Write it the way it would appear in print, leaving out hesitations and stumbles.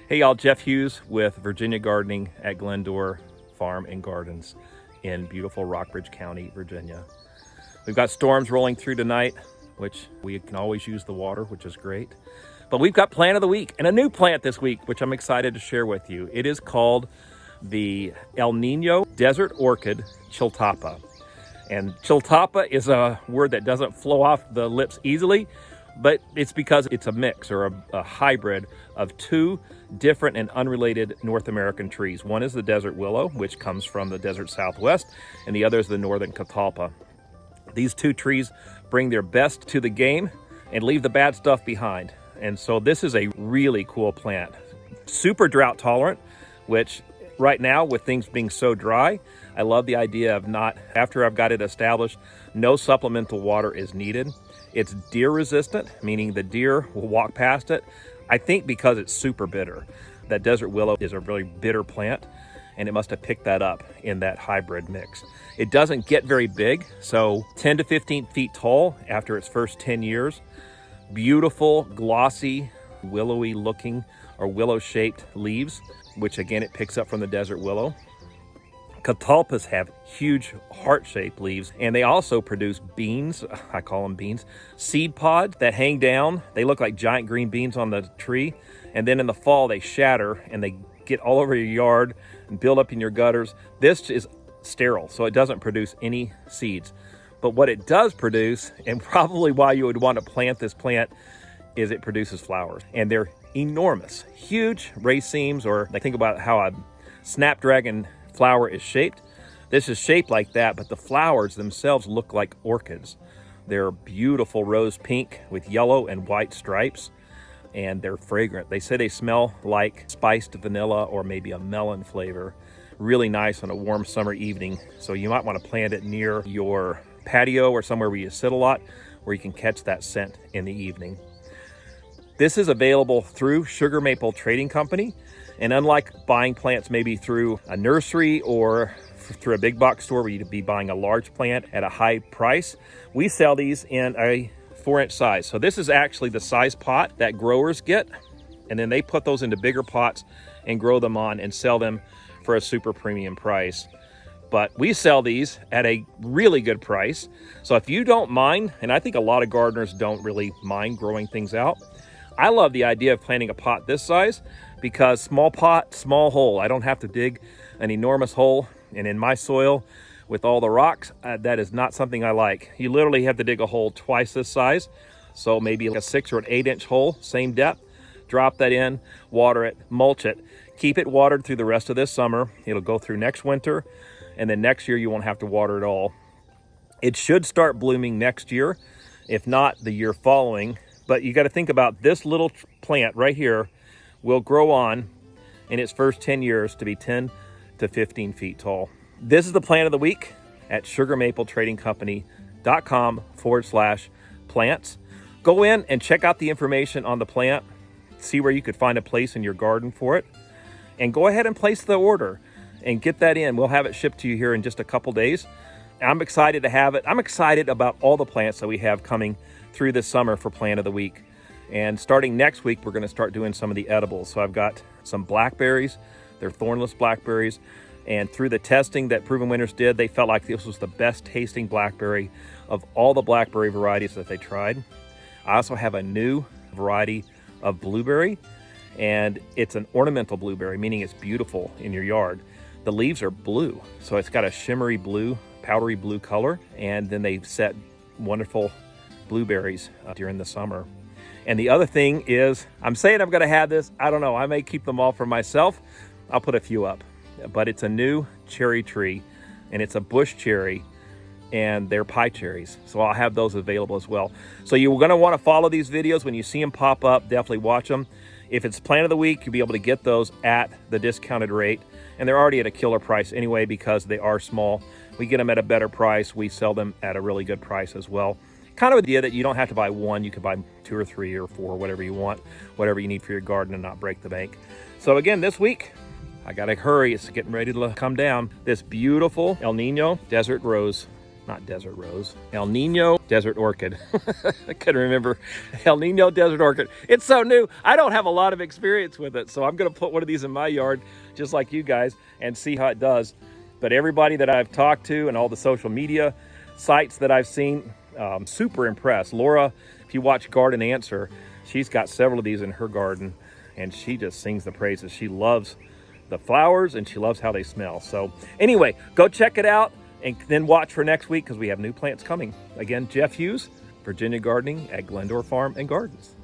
Hey y'all, Jeff Hughes with Virginia Gardening at Glendora Farm and Gardens in beautiful Rockbridge County, Virginia. We've got storms rolling through tonight, which we can always use the water, which is great. But we've got plant of the week and a new plant this week, which I'm excited to share with you. It is called the El Nino Desert Orchid Chitalpa. And Chitalpa is a word that doesn't flow off the lips easily, but it's because it's a mix or a hybrid of two different and unrelated North American trees. One is the desert willow, which comes from the desert Southwest, and the other is the northern catalpa. These two trees bring their best to the game and leave the bad stuff behind. And so this is a really cool plant. Super drought tolerant, which right now with things being so dry, I love the idea of not, after I've got it established, no supplemental water is needed. It's deer resistant, meaning the deer will walk past it. I think because it's super bitter. That desert willow is a really bitter plant, and it must have picked that up in that hybrid mix. It doesn't get very big, so 10 to 15 feet tall after its first 10 years. Beautiful, glossy, willowy looking or willow shaped leaves, which again, it picks up from the desert willow. Catalpas have huge heart-shaped leaves, and they also produce beans, I call them beans, seed pods that hang down. They look like giant green beans on the tree, and then in the fall they shatter and they get all over your yard and build up in your gutters. This is sterile, so it doesn't produce any seeds. But what it does produce, and probably why you would want to plant this plant, is it produces flowers, and they're enormous, huge racemes, or they think about how a snapdragon flower is shaped. This is shaped like that, but the flowers themselves look like orchids. They're beautiful rose pink with yellow and white stripes, and they're fragrant. They say they smell like spiced vanilla or maybe a melon flavor. Really nice on a warm summer evening. So you might want to plant it near your patio or somewhere where you sit a lot, where you can catch that scent in the evening. This is available through Sugar Maple Trading Company. And unlike buying plants maybe through a nursery or through a big box store where you'd be buying a large plant at a high price, we sell these in a 4-inch size. So this is actually the size pot that growers get, and then they put those into bigger pots and grow them on and sell them for a super premium price. But we sell these at a really good price. So if you don't mind, and I think a lot of gardeners don't really mind growing things out, I love the idea of planting a pot this size because small pot, small hole. I don't have to dig an enormous hole. And in my soil with all the rocks, that is not something I like. You literally have to dig a hole twice this size. So maybe like a 6 or an 8-inch hole, same depth. Drop that in, water it, mulch it. Keep it watered through the rest of this summer. It'll go through next winter. And then next year you won't have to water it all. It should start blooming next year, if not the year following. But you got to think about this little plant right here will grow on in its first 10 years to be 10 to 15 feet tall. This is the plant of the week at sugarmapletradingcompany.com/plants. Go in and check out the information on the plant. See where you could find a place in your garden for it. And go ahead and place the order and get that in. We'll have it shipped to you here in just a couple days. I'm excited to have it. I'm excited about all the plants that we have coming through this summer for Plant of the Week. And starting next week, we're going to start doing some of the edibles. So I've got some blackberries. They're thornless blackberries. And through the testing that Proven Winners did, they felt like this was the best tasting blackberry of all the blackberry varieties that they tried. I also have a new variety of blueberry, and it's an ornamental blueberry, meaning it's beautiful in your yard. The leaves are blue, so it's got a shimmery blue, powdery blue color, and then they set wonderful blueberries during the summer. And the other thing is, I'm saying I'm going to have this. I don't know. I may keep them all for myself. I'll put a few up. But it's a new cherry tree, and it's a bush cherry, and they're pie cherries. So I'll have those available as well. So you're going to want to follow these videos. When you see them pop up, definitely watch them. If it's Plant of the Week, you'll be able to get those at the discounted rate. And they're already at a killer price anyway because they are small. We get them at a better price. We sell them at a really good price as well. Kind of idea that you don't have to buy one. You could buy 2 or 3 or 4, whatever you want, whatever you need for your garden and not break the bank. So again, this week, I got to hurry. It's getting ready to come down. This beautiful El Nino Desert Rose not desert rose, El Nino desert orchid. I couldn't remember. El Nino desert orchid. It's so new. I don't have a lot of experience with it, so I'm going to put one of these in my yard, just like you guys, and see how it does. But everybody that I've talked to and all the social media sites that I've seen, super impressed. Laura, if you watch Garden Answer, she's got several of these in her garden, and she just sings the praises. She loves the flowers, and she loves how they smell. So anyway, go check it out. And then watch for next week because we have new plants coming. Again, Jeff Hughes, Virginia Gardening at Glendora Farm and Gardens.